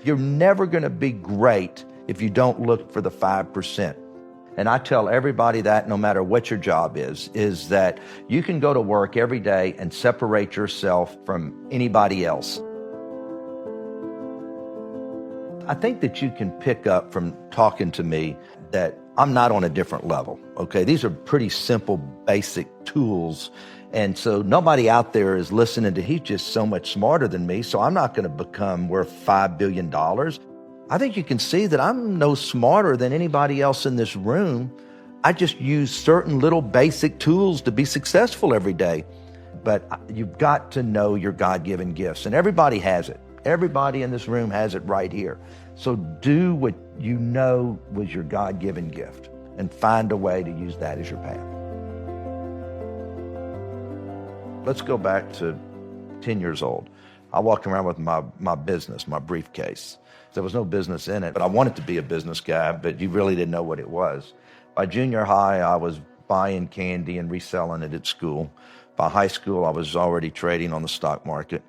You're never going to be great if you don't look for the 5%. And I tell everybody that no matter what your job is that you can go to work every day and separate yourself from anybody else. I think that you can pick up from talking to me that I'm not on a different level, okay? These are pretty simple, basic tools. And so nobody out there is listening to, he's just so much smarter than me, so I'm not going to become worth $5 billion. I think you can see that I'm no smarter than anybody else in this room. I just use certain little basic tools to be successful every day. But you've got to know your God-given gifts, and everybody has it. Everybody in this room has it right here. So do what you know was your God-given gift and find a way to use that as your path. Let's go back to 10 years old. I walked around with my business, my briefcase. There was no business in it, but I wanted to be a business guy, but you really didn't know what it was. By junior high, I was buying candy and reselling it at school. By high school, I was already trading on the stock market.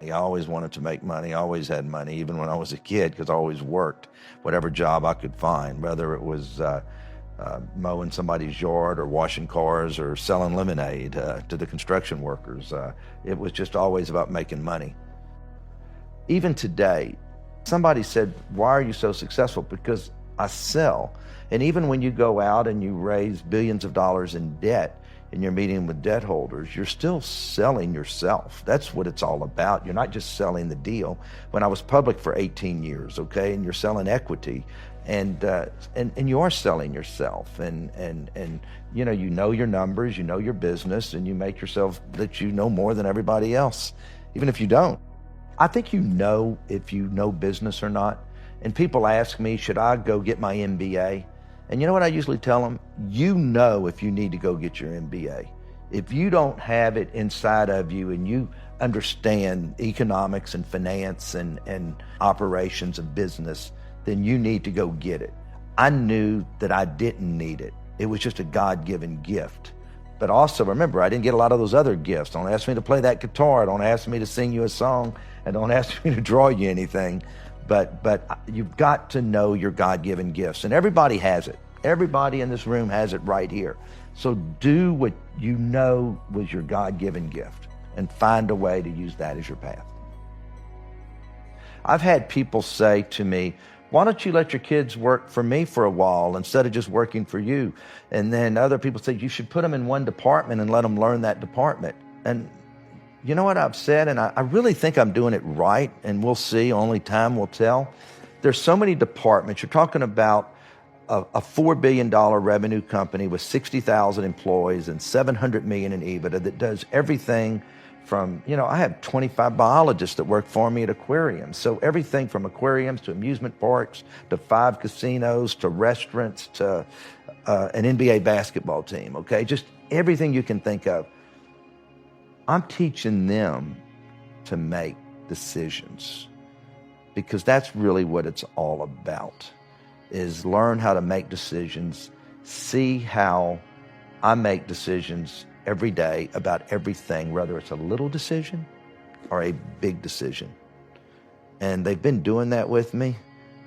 I always wanted to make money. I always had money, even when I was a kid, because I always worked whatever job I could find, whether it was mowing somebody's yard or washing cars or selling lemonade to the construction workers. It was just always about making money. Even today, somebody said, why are you so successful? Because I sell. And even when you go out and you raise billions of dollars in debt and you're meeting with debt holders, you're still selling yourself. That's what it's all about. You're not just selling the deal. When I was public for 18 years, okay, and you're selling equity, and you are selling yourself, and you know your numbers, you know your business, and you make yourself that you know more than everybody else, even if you don't. I think you know if you know business or not. And people ask me, should I go get my MBA? And you know what I usually tell them? You know if you need to go get your MBA. If you don't have it inside of you and you understand economics and finance and operations of business, then you need to go get it. I knew that I didn't need it. It was just a God-given gift. But also remember, I didn't get a lot of those other gifts. Don't ask me to play that guitar. Don't ask me to sing you a song. And don't ask me to draw you anything. But you've got to know your God-given gifts. And everybody has it. Everybody in this room has it right here. So do what you know was your God-given gift and find a way to use that as your path. I've had people say to me, why don't you let your kids work for me for a while instead of just working for you? And then other people say, you should put them in one department and let them learn that department. And you know what I've said? And I really think I'm doing it right, and we'll see, only time will tell. There's so many departments. You're talking about a $4 billion revenue company with 60,000 employees and $700 million in EBITDA that does everything from, I have 25 biologists that work for me at aquariums. So everything from aquariums to amusement parks to 5 casinos to restaurants to an NBA basketball team, okay? Just everything you can think of. I'm teaching them to make decisions because that's really what it's all about, is learn how to make decisions, see how I make decisions every day about everything, whether it's a little decision or a big decision. And they've been doing that with me,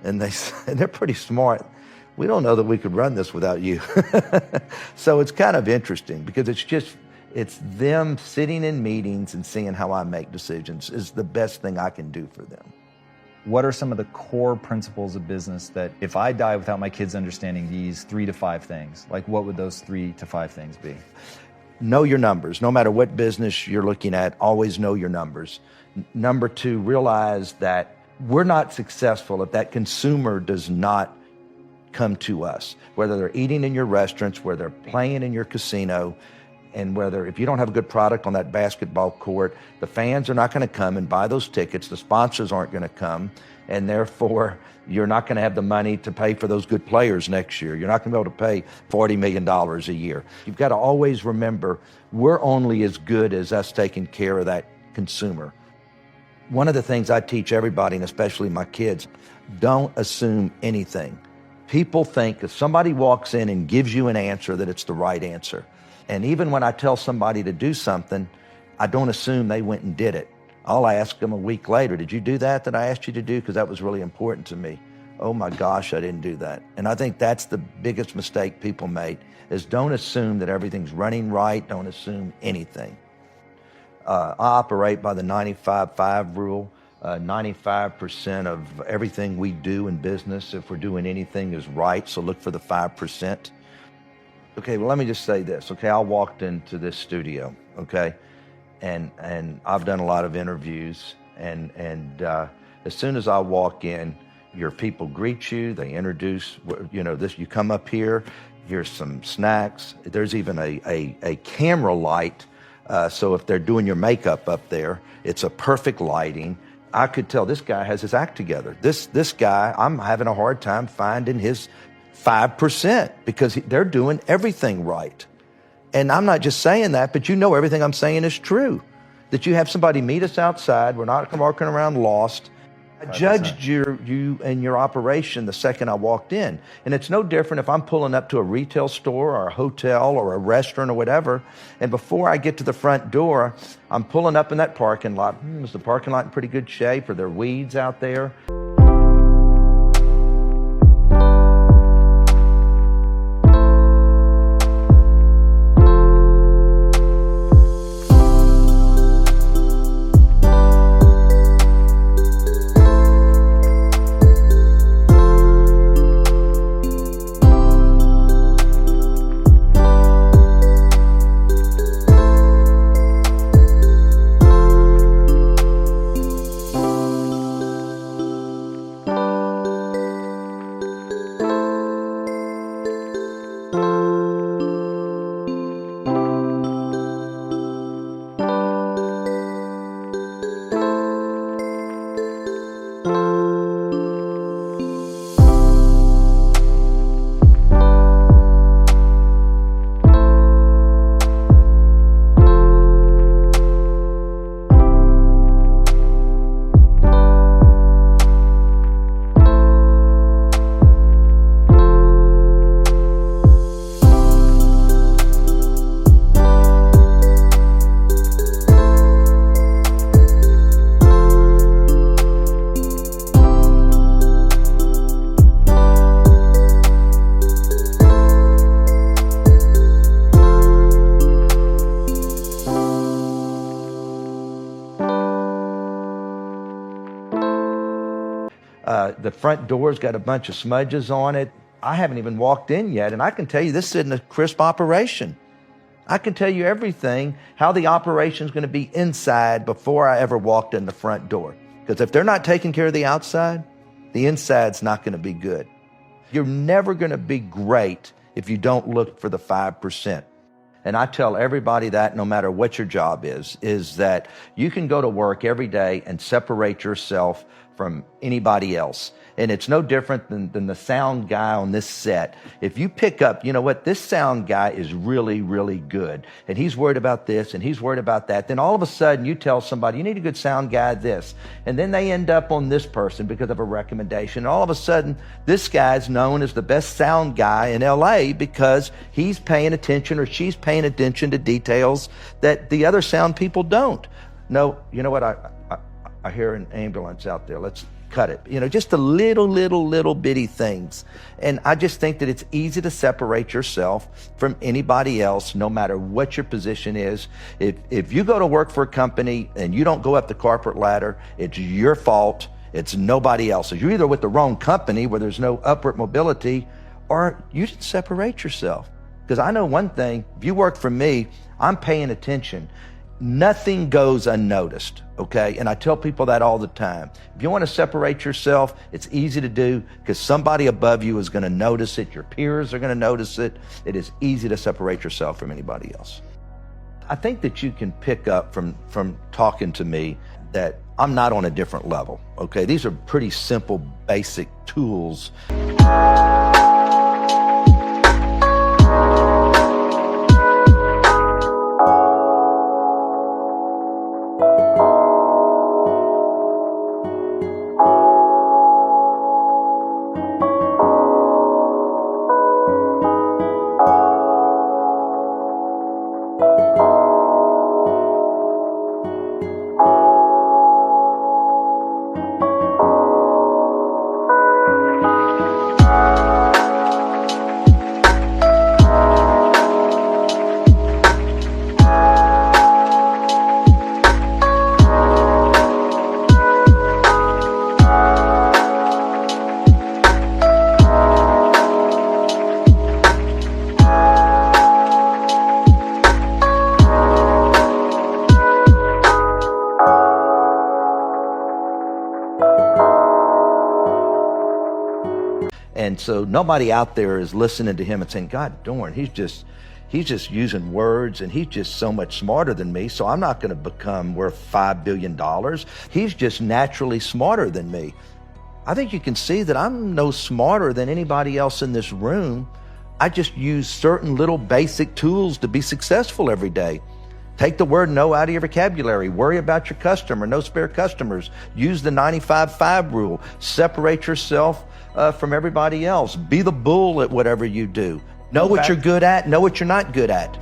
and they're pretty smart. We don't know that we could run this without you. So it's kind of interesting because it's them sitting in meetings and seeing how I make decisions is the best thing I can do for them. What are some of the core principles of business that if I die without my kids understanding these 3 to 5 things, like what would those 3 to 5 things be? Know your numbers. No matter what business you're looking at, always know your numbers. Number 2, realize that we're not successful if that consumer does not come to us, whether they're eating in your restaurants, whether they're playing in your casino, and whether if you don't have a good product on that basketball court, the fans are not going to come and buy those tickets, the sponsors aren't going to come, and therefore you're not going to have the money to pay for those good players next year. You're not going to be able to pay $40 million a year. You've got to always remember, we're only as good as us taking care of that consumer. One of the things I teach everybody, and especially my kids, don't assume anything. People think if somebody walks in and gives you an answer that it's the right answer. And even when I tell somebody to do something, I don't assume they went and did it. I'll ask them a week later, did you do that I asked you to do? Because that was really important to me. Oh my gosh, I didn't do that. And I think that's the biggest mistake people make, is don't assume that everything's running right. Don't assume anything. I operate by the 95-5 rule. 95% of everything we do in business, if we're doing anything, is right. So look for the 5%. Okay, well, let me just say this. Okay, I walked into this studio, okay, and I've done a lot of interviews, and as soon as I walk in, your people greet you. They introduce, this. You come up here. Here's some snacks. There's even a camera light. So if they're doing your makeup up there, it's a perfect lighting. I could tell this guy has his act together. This guy, I'm having a hard time finding his 5% because they're doing everything right. And I'm not just saying that, but everything I'm saying is true. That you have somebody meet us outside. We're not walking around lost. I judged you and your operation the second I walked in. And it's no different if I'm pulling up to a retail store or a hotel or a restaurant or whatever, and before I get to the front door, I'm pulling up in that parking lot. Is the parking lot in pretty good shape? Are there weeds out there? The front door's got a bunch of smudges on it. I haven't even walked in yet, and I can tell you this isn't a crisp operation. I can tell you everything, how the operation's going to be inside before I ever walked in the front door. Because if they're not taking care of the outside, the inside's not going to be good. You're never going to be great if you don't look for the 5%. And I tell everybody that no matter what your job is that you can go to work every day and separate yourself from anybody else. And it's no different than the sound guy on this set. If you pick up, this sound guy is really, really good, and he's worried about this and he's worried about that, then all of a sudden you tell somebody, you need a good sound guy this, and then they end up on this person because of a recommendation. And all of a sudden, this guy's known as the best sound guy in LA because he's paying attention or she's paying attention to details that the other sound people don't. No, you know what? I hear an ambulance out there. Let's cut it. Just the little bitty things. And I just think that it's easy to separate yourself from anybody else, no matter what your position is. If you go to work for a company and you don't go up the corporate ladder, it's your fault. It's nobody else's. You're either with the wrong company where there's no upward mobility, or you should separate yourself. Because I know one thing, if you work for me, I'm paying attention. Nothing goes unnoticed, okay? And I tell people that all the time. If you want to separate yourself, it's easy to do because somebody above you is going to notice it. Your peers are going to notice it. It is easy to separate yourself from anybody else. I think that you can pick up from talking to me that I'm not on a different level, okay? These are pretty simple, basic tools. And so nobody out there is listening to him and saying, God darn, he's just using words and he's just so much smarter than me, so I'm not going to become worth $5 billion. He's just naturally smarter than me. I think you can see that I'm no smarter than anybody else in this room. I just use certain little basic tools to be successful every day. Take the word no out of your vocabulary. Worry about your customer. No spare customers. Use the 95-5 rule. Separate yourself from everybody else. Be the bull at whatever you do. Know what you're good at. Know what you're not good at.